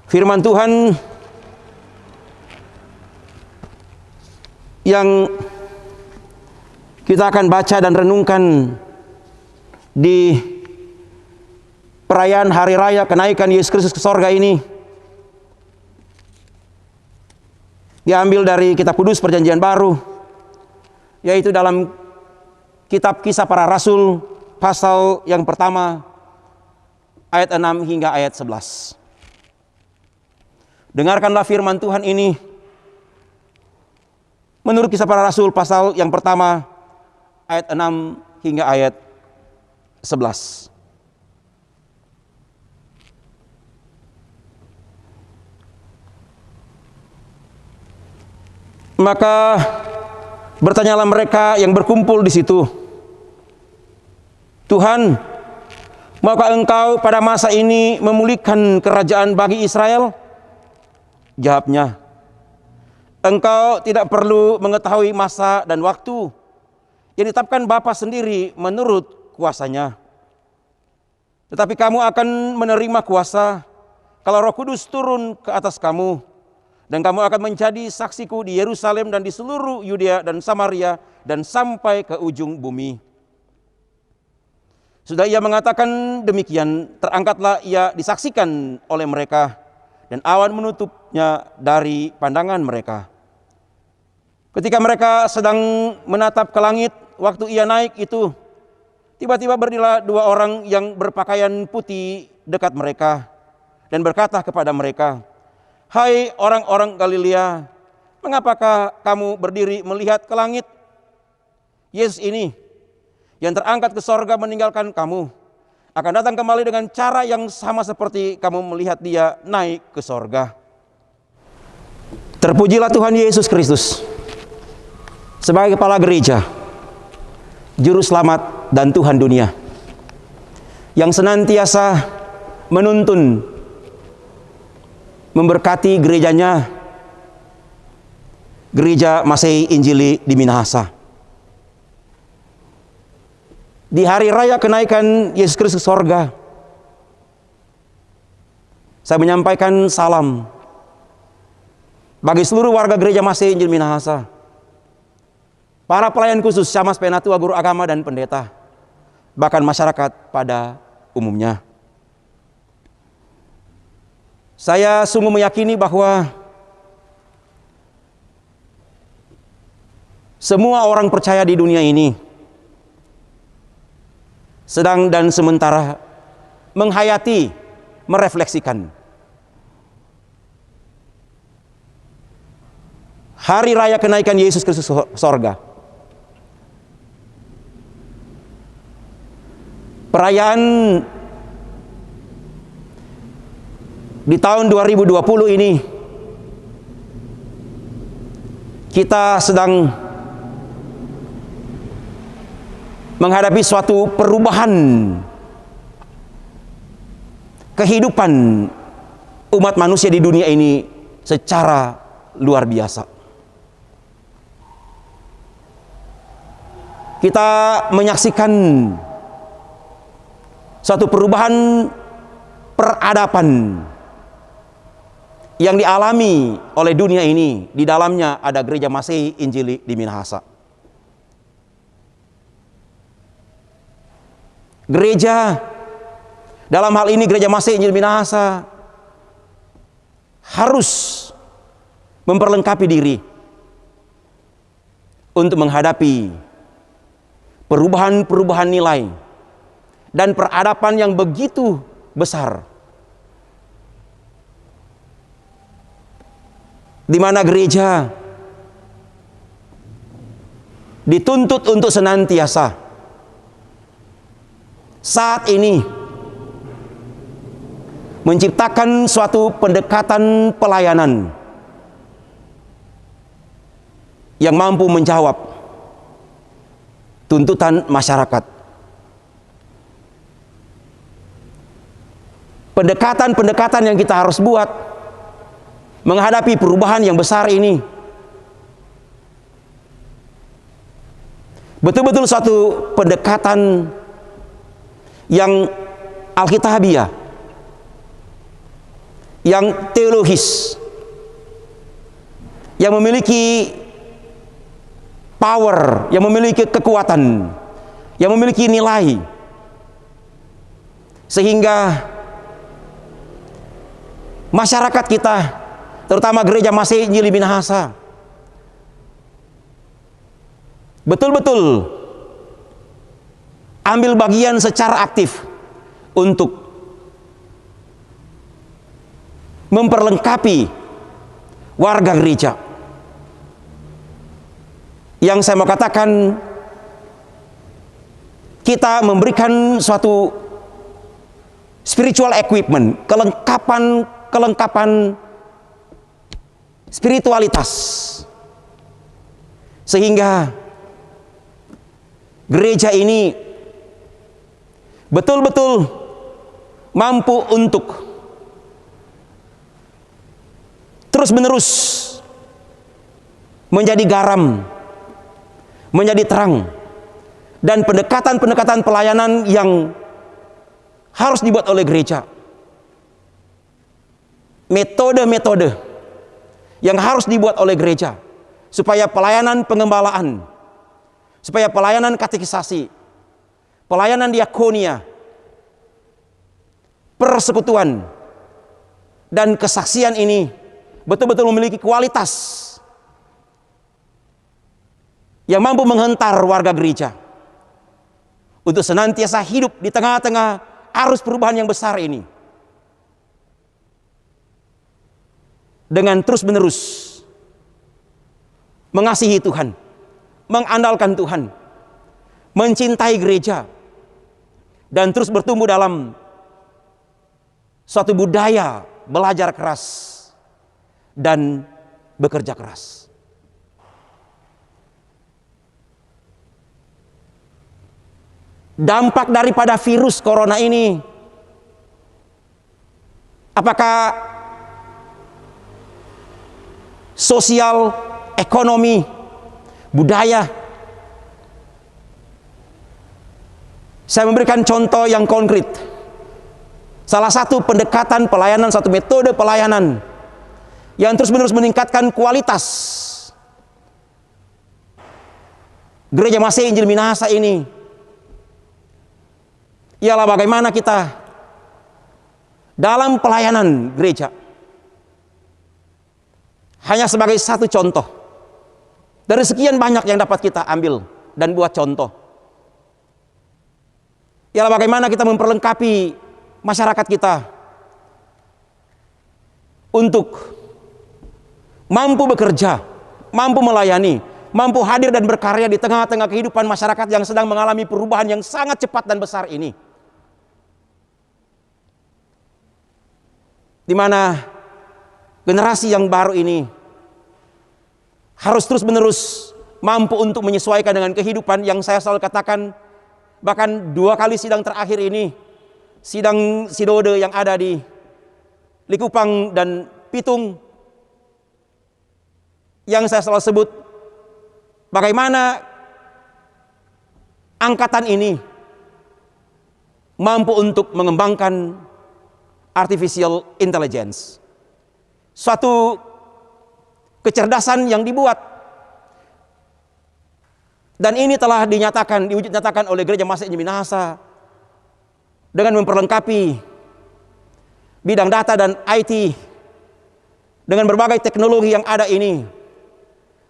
Firman Tuhan yang kita akan baca dan renungkan di perayaan hari raya kenaikan Yesus Kristus ke sorga ini diambil dari kitab kudus Perjanjian Baru, yaitu dalam kitab Kisah Para Rasul pasal yang pertama ayat 6 hingga ayat 11. Dengarkanlah firman Tuhan ini menurut Kisah Para Rasul pasal yang pertama ayat 6 hingga ayat 11. Maka bertanyalah mereka yang berkumpul di situ, "Tuhan, maukah Engkau pada masa ini memulihkan kerajaan bagi Israel?" Jawabnya, "Engkau tidak perlu mengetahui masa dan waktu yang ditetapkan Bapa sendiri menurut kuasanya. Tetapi kamu akan menerima kuasa kalau Roh Kudus turun ke atas kamu, dan kamu akan menjadi saksiku di Yerusalem dan di seluruh Yudea dan Samaria dan sampai ke ujung bumi." Sudah ia mengatakan demikian, terangkatlah ia disaksikan oleh mereka, dan awan menutupnya dari pandangan mereka. Ketika mereka sedang menatap ke langit, waktu ia naik itu, tiba-tiba berdirilah dua orang yang berpakaian putih dekat mereka, dan berkata kepada mereka, "Hai orang-orang Galilea, mengapakah kamu berdiri melihat ke langit? Yesus ini yang terangkat ke sorga meninggalkan kamu, akan datang kembali dengan cara yang sama seperti kamu melihat dia naik ke sorga." Terpujilah Tuhan Yesus Kristus sebagai kepala gereja, juru selamat dan Tuhan dunia, yang senantiasa menuntun, memberkati gerejanya, Gereja Masehi Injili di Minahasa. Di hari raya kenaikan Yesus Kristus ke sorga, saya menyampaikan salam bagi seluruh warga Gereja Masehi Injil Minahasa, para pelayan khusus, Syamas, Penatua, guru agama dan pendeta, bahkan masyarakat pada umumnya. Saya sungguh meyakini bahwa semua orang percaya di dunia ini sedang dan sementara menghayati, merefleksikan hari raya kenaikan Yesus Kristus sorga. Perayaan di tahun 2020 ini kita sedang menghadapi suatu perubahan kehidupan umat manusia di dunia ini secara luar biasa. Kita menyaksikan suatu perubahan peradaban yang dialami oleh dunia ini. Di dalamnya ada Gereja Masehi Injili di Minahasa. Gereja, dalam hal ini Gereja Masehi Injil Minahasa, harus memperlengkapi diri untuk menghadapi perubahan-perubahan nilai dan peradaban yang begitu besar, di mana gereja dituntut untuk senantiasa saat ini menciptakan suatu pendekatan pelayanan yang mampu menjawab tuntutan masyarakat. Pendekatan-pendekatan yang kita harus buat menghadapi perubahan yang besar ini betul-betul suatu pendekatan yang alkitabiah, yang teologis, yang memiliki power, yang memiliki kekuatan, yang memiliki nilai, sehingga masyarakat kita, terutama gereja Masih Injil Minahasa, betul-betul ambil bagian secara aktif untuk memperlengkapi warga gereja. Yang saya mau katakan, kita memberikan suatu spiritual equipment, kelengkapan spiritualitas, sehingga gereja ini betul-betul mampu untuk terus-menerus menjadi garam, menjadi terang, dan pendekatan-pendekatan pelayanan yang harus dibuat oleh gereja, metode-metode yang harus dibuat oleh gereja supaya pelayanan pengembalaan, supaya pelayanan katekisasi, pelayanan diakonia, persekutuan, dan kesaksian ini betul-betul memiliki kualitas yang mampu menghentar warga gereja untuk senantiasa hidup di tengah-tengah arus perubahan yang besar ini, dengan terus-menerus mengasihi Tuhan, mengandalkan Tuhan, mencintai gereja, dan terus bertumbuh dalam suatu budaya belajar keras dan bekerja keras. Dampak daripada virus corona ini, apakah sosial, ekonomi, budaya? Saya memberikan contoh yang konkret. Salah satu pendekatan pelayanan, satu metode pelayanan yang terus-menerus meningkatkan kualitas gereja Masih Injil Minahasa ini ialah bagaimana kita dalam pelayanan gereja. Hanya sebagai satu contoh dari sekian banyak yang dapat kita ambil dan buat contoh, ialah bagaimana kita memperlengkapi masyarakat kita untuk mampu bekerja, mampu melayani, mampu hadir dan berkarya di tengah-tengah kehidupan masyarakat yang sedang mengalami perubahan yang sangat cepat dan besar ini, di mana generasi yang baru ini harus terus-menerus mampu untuk menyesuaikan dengan kehidupan yang saya selalu katakan, bahkan 2 kali sidang terakhir ini, sidang sinode yang ada di Likupang dan Pitung, yang saya selalu sebut bagaimana angkatan ini mampu untuk mengembangkan artificial intelligence, suatu kecerdasan yang dibuat, dan ini telah diwujud nyatakan oleh gereja Masih Injil Minahasa dengan memperlengkapi bidang data dan IT dengan berbagai teknologi yang ada ini,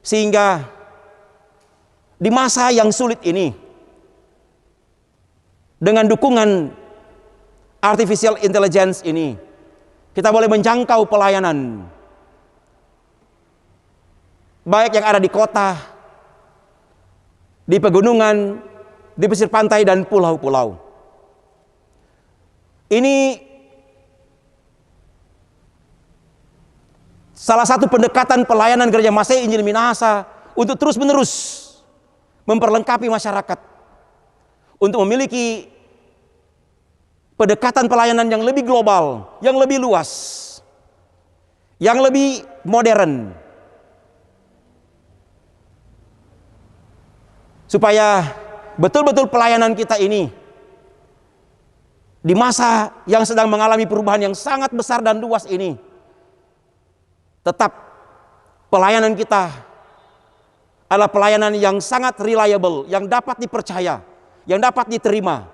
sehingga di masa yang sulit ini, dengan dukungan artificial intelligence ini, kita boleh menjangkau pelayanan baik yang ada di kota, di pegunungan, di pesisir pantai dan pulau-pulau. Ini salah satu pendekatan pelayanan gereja Masih Injil Minahasa untuk terus-menerus memperlengkapi masyarakat untuk memiliki pendekatan pelayanan yang lebih global, yang lebih luas, yang lebih modern, supaya betul-betul pelayanan kita ini di masa yang sedang mengalami perubahan yang sangat besar dan luas ini tetap pelayanan kita adalah pelayanan yang sangat reliable, yang dapat dipercaya, yang dapat diterima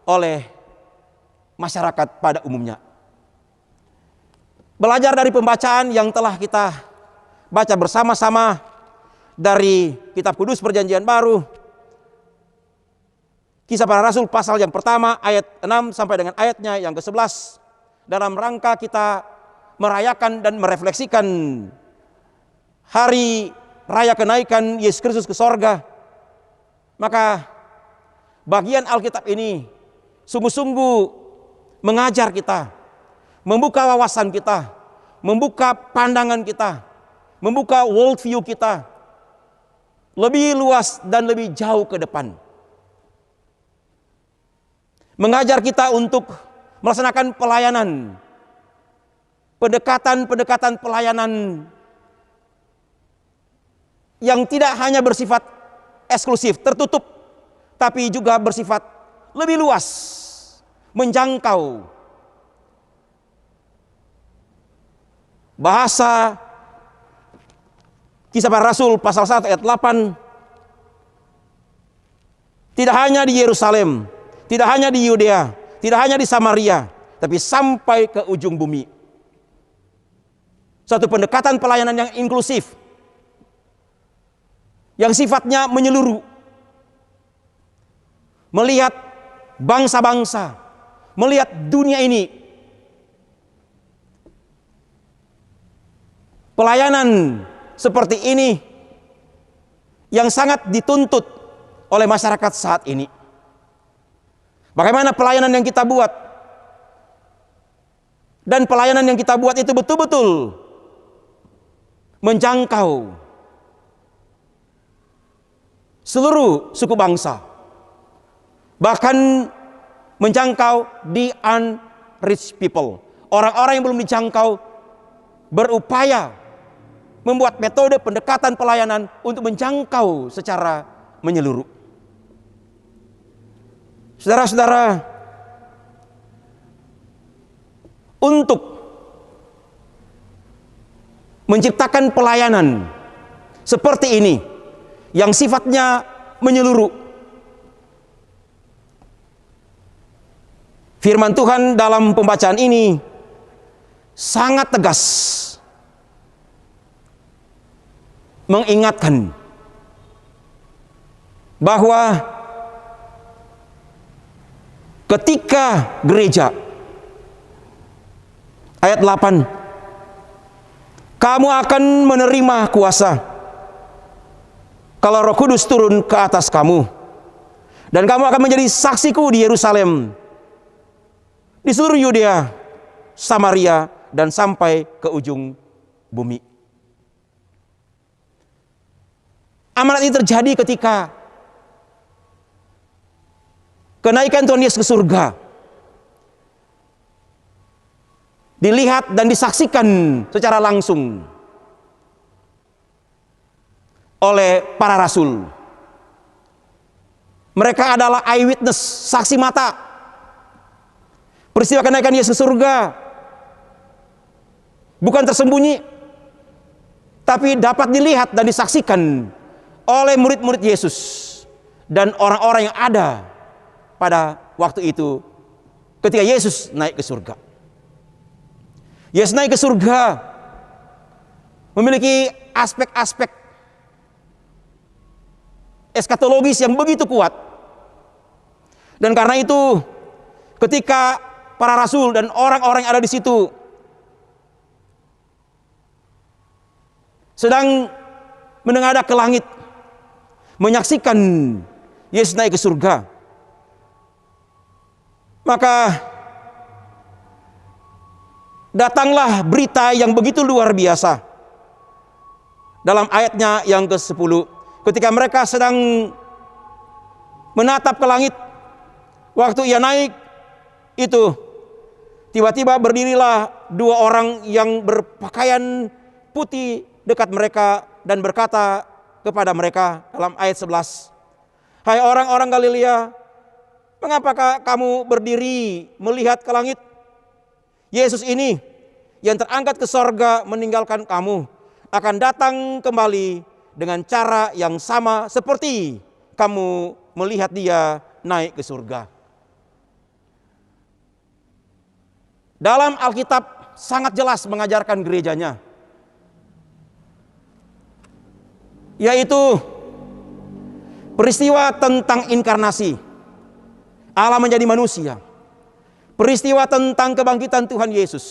oleh masyarakat pada umumnya. Belajar dari pembacaan yang telah kita baca bersama-sama dari Kitab Kudus Perjanjian Baru, Kisah Para Rasul pasal yang pertama ayat 6 sampai dengan ayatnya yang ke-11, dalam rangka kita merayakan dan merefleksikan hari raya kenaikan Yesus Kristus ke sorga. Maka bagian Alkitab ini sungguh-sungguh mengajar kita, membuka wawasan kita, membuka pandangan kita, membuka worldview kita lebih luas dan lebih jauh ke depan. Mengajar kita untuk melaksanakan pelayanan, pendekatan pelayanan yang tidak hanya bersifat eksklusif, tertutup, tapi juga bersifat lebih luas, menjangkau. Bahasa Kisah Para Rasul pasal 1 ayat 8, tidak hanya di Yerusalem, tidak hanya di Yudea, tidak hanya di Samaria, tapi sampai ke ujung bumi. Suatu pendekatan pelayanan yang inklusif, yang sifatnya menyeluruh, melihat bangsa-bangsa, melihat dunia ini. Pelayanan seperti ini yang sangat dituntut oleh masyarakat saat ini. Bagaimana pelayanan yang kita buat? Dan pelayanan yang kita buat itu betul-betul menjangkau seluruh suku bangsa. Bahkan menjangkau the unreached people. Orang-orang yang belum dijangkau berupaya membuat metode pendekatan pelayanan untuk menjangkau secara menyeluruh. Saudara-saudara, untuk menciptakan pelayanan seperti ini yang sifatnya menyeluruh, firman Tuhan dalam pembacaan ini sangat tegas mengingatkan bahwa ketika gereja, ayat 8, kamu akan menerima kuasa kalau Roh Kudus turun ke atas kamu, dan kamu akan menjadi saksiku di Yerusalem, di seluruh Yudea, Samaria, dan sampai ke ujung bumi. Amanat ini terjadi ketika kenaikan Tuhan Yesus ke surga dilihat dan disaksikan secara langsung oleh para rasul. Mereka adalah eyewitness, saksi mata peristiwa kenaikan Yesus ke surga. Bukan tersembunyi, tapi dapat dilihat dan disaksikan oleh murid-murid Yesus dan orang-orang yang ada pada waktu itu ketika Yesus naik ke surga. Yesus naik ke surga memiliki aspek-aspek eskatologis yang begitu kuat. Dan karena itu ketika para rasul dan orang-orang yang ada di situ sedang menengadah ke langit, menyaksikan Yesus naik ke surga, maka datanglah berita yang begitu luar biasa. Dalam ayatnya yang ke-10, ketika mereka sedang menatap ke langit, waktu ia naik itu, tiba-tiba berdirilah dua orang yang berpakaian putih dekat mereka dan berkata kepada mereka dalam ayat 11, hai orang-orang Galilea, mengapakah kamu berdiri melihat ke langit? Yesus ini yang terangkat ke sorga meninggalkan kamu akan datang kembali dengan cara yang sama seperti kamu melihat dia naik ke surga. Dalam Alkitab sangat jelas mengajarkan gerejanya, yaitu peristiwa tentang inkarnasi, Allah menjadi manusia. Peristiwa tentang kebangkitan Tuhan Yesus.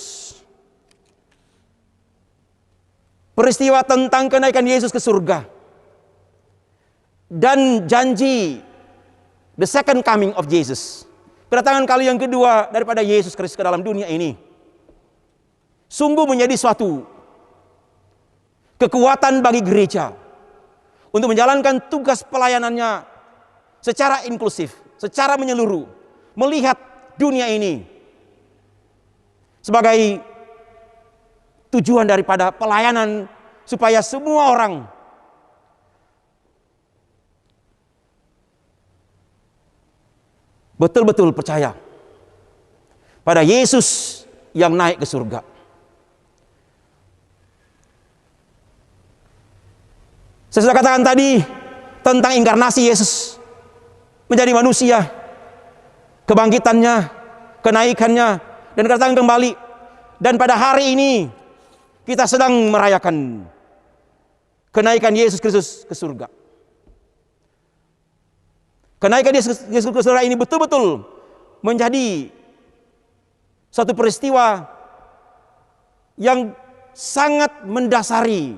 Peristiwa tentang kenaikan Yesus ke surga. Dan janji the second coming of Jesus. Kedatangan kali yang kedua daripada Yesus Kristus ke dalam dunia ini. Sungguh menjadi suatu kekuatan bagi gereja untuk menjalankan tugas pelayanannya secara inklusif, secara menyeluruh, melihat dunia ini sebagai tujuan daripada pelayanan supaya semua orang betul-betul percaya pada Yesus yang naik ke surga. Saya sudah katakan tadi tentang inkarnasi Yesus menjadi manusia, kebangkitannya, kenaikannya, dan kedatangan kembali. Dan pada hari ini kita sedang merayakan kenaikan Yesus Kristus ke surga. Kenaikan Yesus ke surga ini betul-betul menjadi satu peristiwa yang sangat mendasari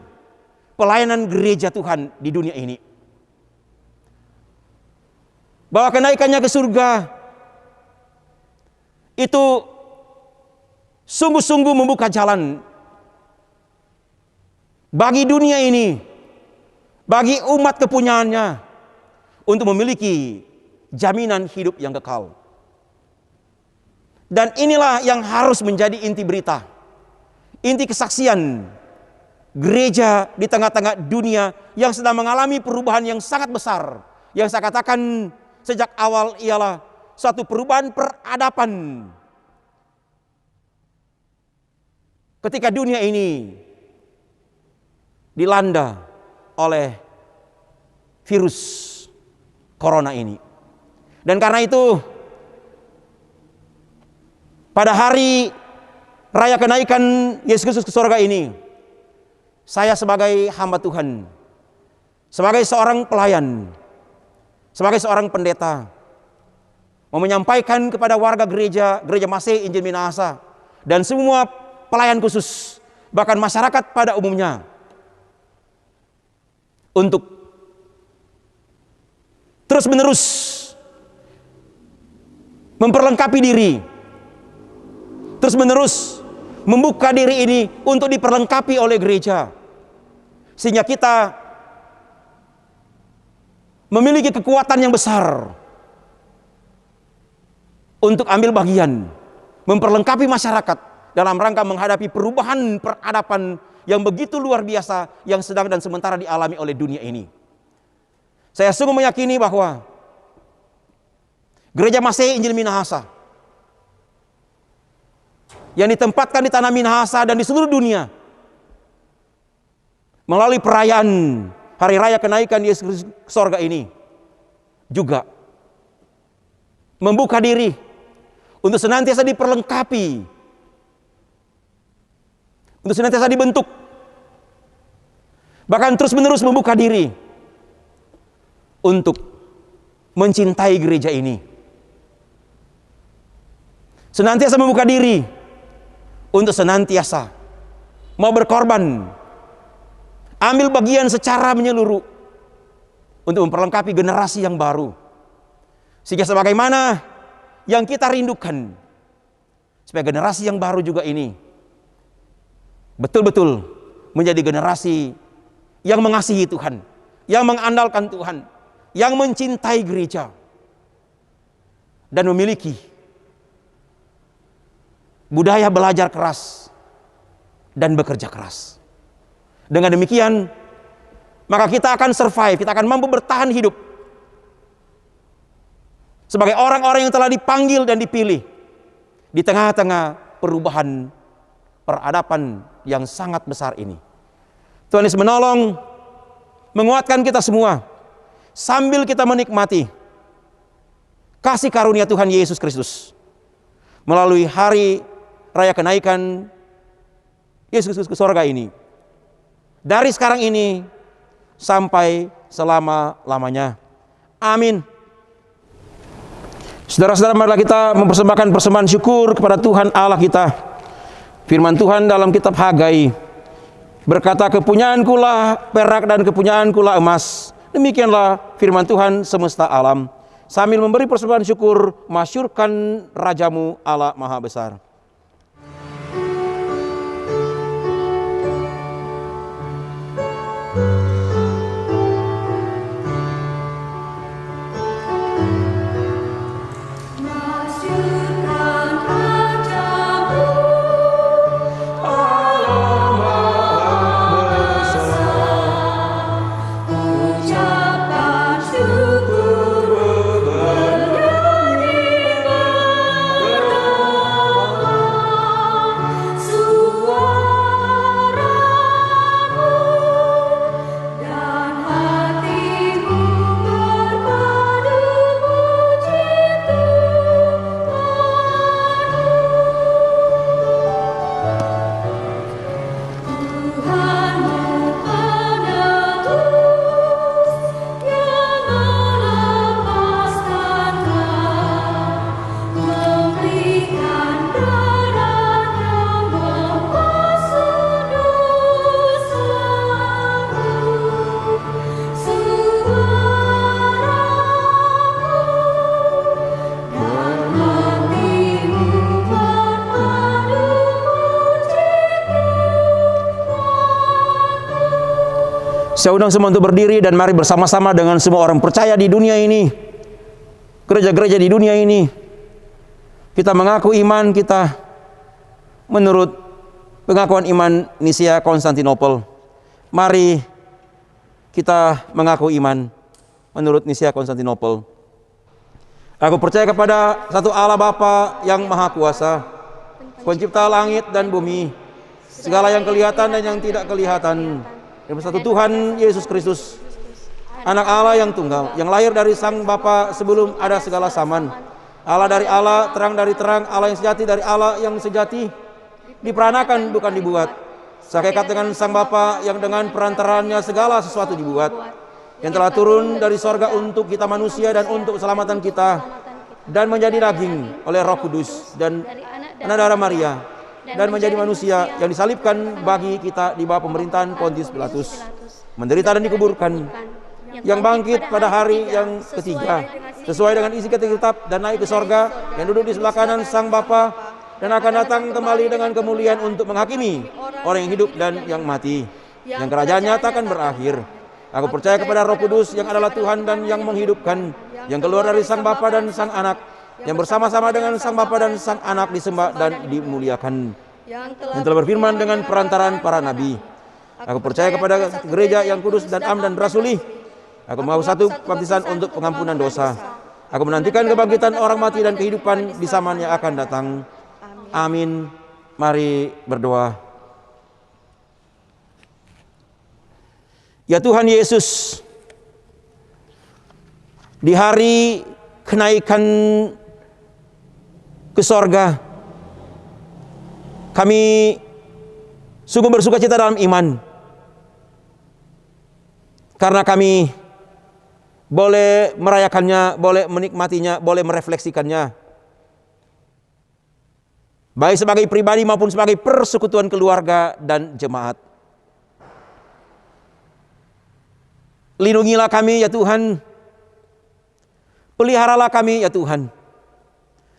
pelayanan gereja Tuhan di dunia ini. Bahwa kenaikannya ke surga itu sungguh-sungguh membuka jalan bagi dunia ini, bagi umat kepunyaannya untuk memiliki jaminan hidup yang kekal. Dan inilah yang harus menjadi inti berita, inti kesaksian gereja di tengah-tengah dunia yang sedang mengalami perubahan yang sangat besar. Yang saya katakan sejak awal ialah suatu perubahan peradaban. Ketika dunia ini dilanda oleh virus corona ini. Dan karena itu pada hari raya kenaikan Yesus Kristus ke surga ini, saya sebagai hamba Tuhan, sebagai seorang pelayan, sebagai seorang pendeta, mau menyampaikan kepada warga gereja Masih Injil Minahasa dan semua pelayan khusus, bahkan masyarakat pada umumnya, untuk terus-menerus memperlengkapi diri, terus-menerus membuka diri ini untuk diperlengkapi oleh gereja, sehingga kita memiliki kekuatan yang besar untuk ambil bagian memperlengkapi masyarakat dalam rangka menghadapi perubahan peradaban yang begitu luar biasa yang sedang dan sementara dialami oleh dunia ini. Saya sungguh meyakini bahwa gereja Masih Injil Minahasa yang ditempatkan di tanah Minahasa dan di seluruh dunia melalui perayaan hari raya kenaikan Yesus Kristus ke surga ini juga membuka diri untuk senantiasa diperlengkapi, untuk senantiasa dibentuk, bahkan terus-menerus membuka diri untuk mencintai gereja ini, senantiasa membuka diri untuk senantiasa mau berkorban, ambil bagian secara menyeluruh untuk memperlengkapi generasi yang baru, sehingga sebagaimana yang kita rindukan, supaya generasi yang baru juga ini betul-betul menjadi generasi yang mengasihi Tuhan, yang mengandalkan Tuhan, yang mencintai gereja, dan memiliki budaya belajar keras dan bekerja keras. Dengan demikian, maka kita akan survive, kita akan mampu bertahan hidup sebagai orang-orang yang telah dipanggil dan dipilih di tengah-tengah perubahan peradaban yang sangat besar ini. Tuhan Yesus menolong, menguatkan kita semua sambil kita menikmati kasih karunia Tuhan Yesus Kristus melalui hari raya kenaikan Yesus Kristus ke sorga ini. Dari sekarang ini sampai selama-lamanya. Amin. Saudara-saudara, marilah kita mempersembahkan persembahan syukur kepada Tuhan Allah kita. Firman Tuhan dalam kitab Hagai berkata, kepunyaanku lah perak dan kepunyaanku lah emas. Demikianlah firman Tuhan semesta alam. Sambil memberi persembahan syukur, masyurkan Rajamu Allah Maha Besar. Saya undang semua untuk berdiri dan mari bersama-sama dengan semua orang percaya di dunia ini, gereja-gereja di dunia ini, kita mengaku iman kita menurut pengakuan iman Nisia Konstantinopel. Mari kita mengaku iman menurut Nisia Konstantinopel. Aku percaya kepada satu Allah Bapa yang Maha Kuasa, pencipta langit dan bumi, segala yang kelihatan dan yang tidak kelihatan, dan satu Tuhan Yesus Kristus, anak Allah yang tunggal, yang lahir dari Sang Bapa sebelum ada segala zaman. Allah dari Allah, terang dari terang, Allah yang sejati dari Allah yang sejati, diperanakan bukan dibuat, sehakikat dengan Sang Bapa yang dengan perantarannya segala sesuatu dibuat, yang telah turun dari sorga untuk kita manusia dan untuk keselamatan kita, dan menjadi daging oleh Roh Kudus dan anak darah Maria, dan menjadi manusia yang disalibkan bagi kita di bawah pemerintahan Pontius Pilatus, menderita dan dikuburkan, yang bangkit pada hari yang ketiga sesuai dengan isi kitab dan naik ke sorga, yang duduk di sebelah kanan Sang Bapa dan akan datang kembali dengan kemuliaan untuk menghakimi orang yang hidup dan yang mati, yang kerajaannya takkan berakhir. Aku percaya kepada Roh Kudus yang adalah Tuhan dan yang menghidupkan, yang keluar dari Sang Bapa dan Sang Anak, yang bersama-sama dengan Sang Bapa dan Sang Anak disembah dan dimuliakan, yang telah berfirman dengan perantaran para nabi. Aku percaya kepada gereja yang kudus dan am dan rasuli. Aku mau satu baptisan untuk pengampunan dosa. Aku menantikan kebangkitan orang mati dan kehidupan di zaman yang akan datang. Amin. Mari berdoa. Ya Tuhan Yesus, di hari kenaikan ke sorga, kami sungguh bersuka cita dalam iman, karena kami boleh merayakannya, boleh menikmatinya, boleh merefleksikannya, baik sebagai pribadi maupun sebagai persekutuan keluarga dan jemaat. Lindungilah kami ya Tuhan, peliharalah kami ya Tuhan,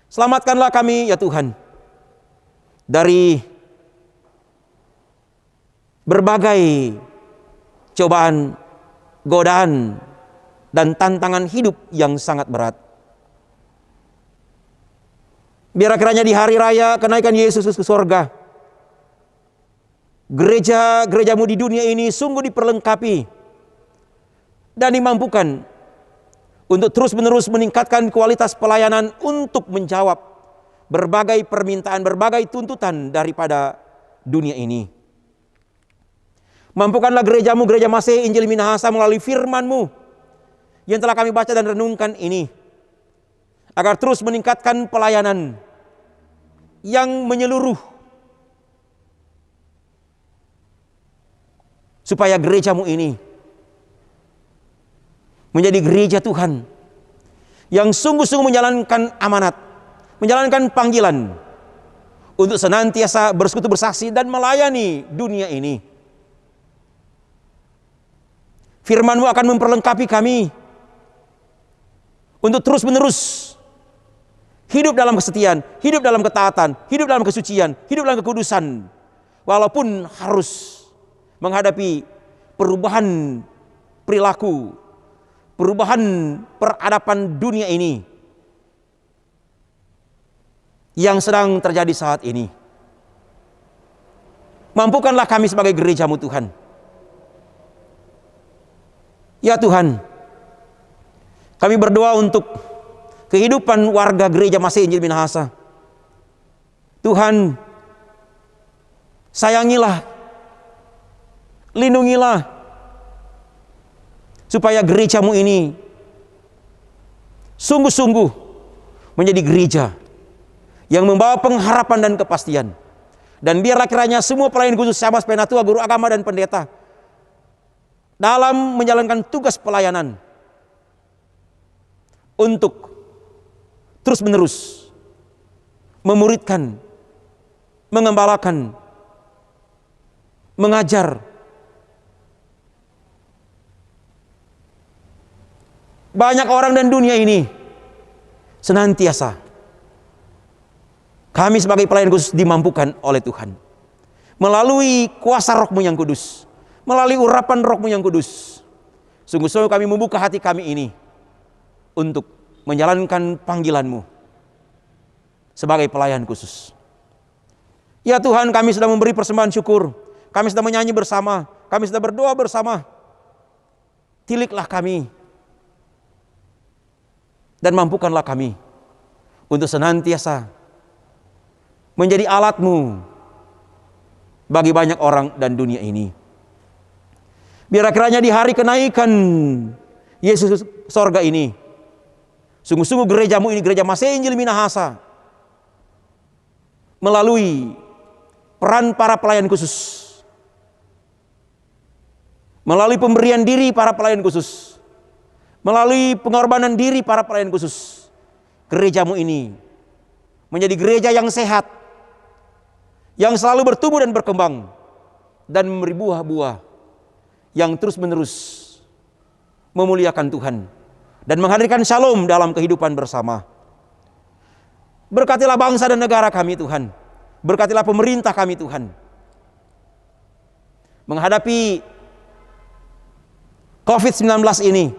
selamatkanlah kami ya Tuhan dari berbagai cobaan, godaan, dan tantangan hidup yang sangat berat. Biar kiranya di hari raya kenaikan Yesus ke surga, gereja-gerejamu di dunia ini sungguh diperlengkapi dan dimampukan untuk terus-menerus meningkatkan kualitas pelayanan untuk menjawab berbagai permintaan, berbagai tuntutan daripada dunia ini. Mampukanlah gerejamu, gereja Masih Injil Minahasa, melalui firman-Mu yang telah kami baca dan renungkan ini, agar terus meningkatkan pelayanan yang menyeluruh, supaya gereja-Mu ini menjadi gereja Tuhan yang sungguh-sungguh menjalankan amanat, menjalankan panggilan untuk senantiasa bersekutu, bersaksi, dan melayani dunia ini. Firman-Mu akan memperlengkapi kami untuk terus-menerus hidup dalam kesetiaan, hidup dalam ketaatan, hidup dalam kesucian, hidup dalam kekudusan, walaupun harus menghadapi perubahan perilaku, perubahan peradaban dunia ini yang sedang terjadi saat ini. Mampukanlah kami sebagai gereja-Mu Tuhan. Ya Tuhan, kami berdoa untuk kehidupan warga gereja Masih Injil Minahasa. Tuhan, sayangilah, lindungilah, supaya gereja-Mu ini sungguh-sungguh menjadi gereja yang membawa pengharapan dan kepastian. Dan biarlah kiranya semua pelayan khusus Syabas, Penatua, guru agama, dan pendeta dalam menjalankan tugas pelayanan untuk terus-menerus memuridkan, mengembalakan, mengajar banyak orang dan dunia ini senantiasa kami sebagai pelayan khusus dimampukan oleh Tuhan melalui kuasa Roh-Mu yang kudus, melalui urapan Roh-Mu yang kudus. Sungguh-sungguh kami membuka hati kami ini untuk menjalankan panggilan-Mu sebagai pelayan khusus. Ya Tuhan, kami sudah memberi persembahan syukur, kami sudah menyanyi bersama, kami sudah berdoa bersama. Tiliklah kami dan mampukanlah kami untuk senantiasa menjadi alat-Mu bagi banyak orang dan dunia ini. Biar kiranya di hari kenaikan Yesus sorga ini, sungguh-sungguh gereja-Mu ini, gereja Masih Injil Minahasa, melalui peran para pelayan khusus, melalui pemberian diri para pelayan khusus, melalui pengorbanan diri para pelayan khusus, gereja-Mu ini menjadi gereja yang sehat, yang selalu bertumbuh dan berkembang, dan memberi buah-buah yang terus-menerus memuliakan Tuhan dan menghadirkan shalom dalam kehidupan bersama. Berkatilah bangsa dan negara kami Tuhan, berkatilah pemerintah kami Tuhan, menghadapi COVID-19 ini.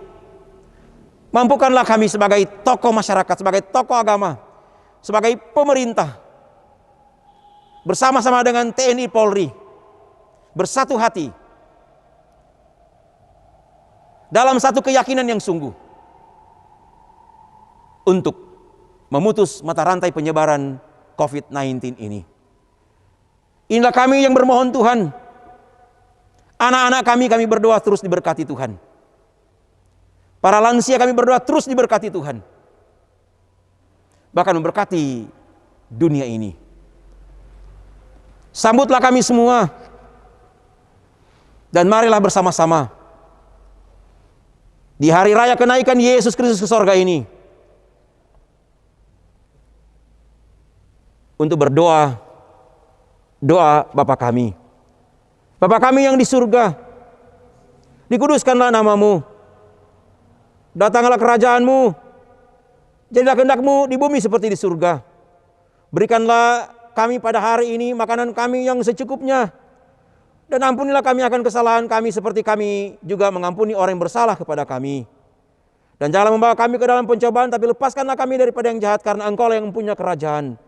Mampukanlah kami sebagai tokoh masyarakat, sebagai tokoh agama, sebagai pemerintah, bersama-sama dengan TNI Polri, bersatu hati dalam satu keyakinan yang sungguh untuk memutus mata rantai penyebaran COVID-19 ini. Inilah kami yang bermohon Tuhan. Anak-anak kami berdoa terus diberkati Tuhan. Para lansia kami berdoa terus diberkati Tuhan. Bahkan memberkati dunia ini. Sambutlah kami semua, dan marilah bersama-sama di hari raya kenaikan Yesus Kristus ke sorga ini untuk berdoa doa Bapa kami. Bapa kami yang di surga, dikuduskanlah nama-Mu, datanglah kerajaan-Mu, jadilah kehendak-Mu di bumi seperti di surga. Berikanlah kami pada hari ini makanan kami yang secukupnya, dan ampunilah kami akan kesalahan kami seperti kami juga mengampuni orang yang bersalah kepada kami. Dan janganlah membawa kami ke dalam pencobaan, tapi lepaskanlah kami daripada yang jahat, karena Engkau yang mempunyai kerajaan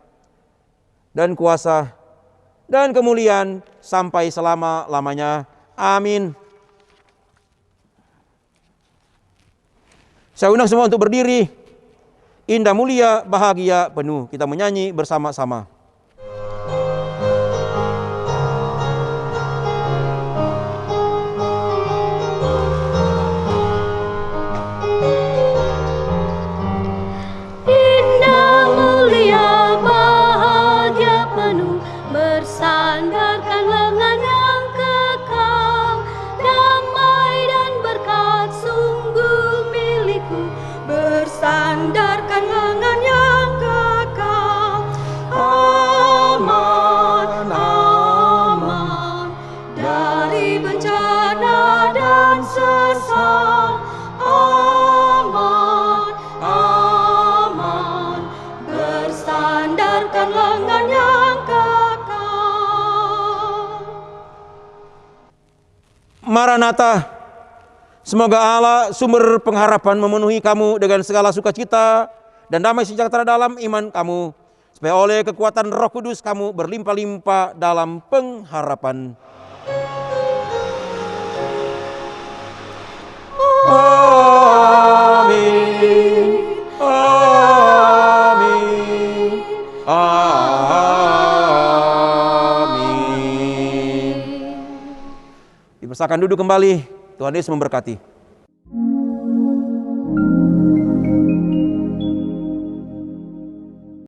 dan kuasa dan kemuliaan sampai selama-lamanya. Amin. Saya undang semua untuk berdiri. Indah, mulia, bahagia, penuh. Kita menyanyi bersama-sama. Maranatha. Semoga Allah sumber pengharapan memenuhi kamu dengan segala sukacita dan damai sejahtera dalam iman kamu, supaya oleh kekuatan Roh Kudus kamu berlimpah-limpah dalam pengharapan. Amin. Amin. Amin. Dipersilakan duduk kembali. Tuhan Yesus memberkati.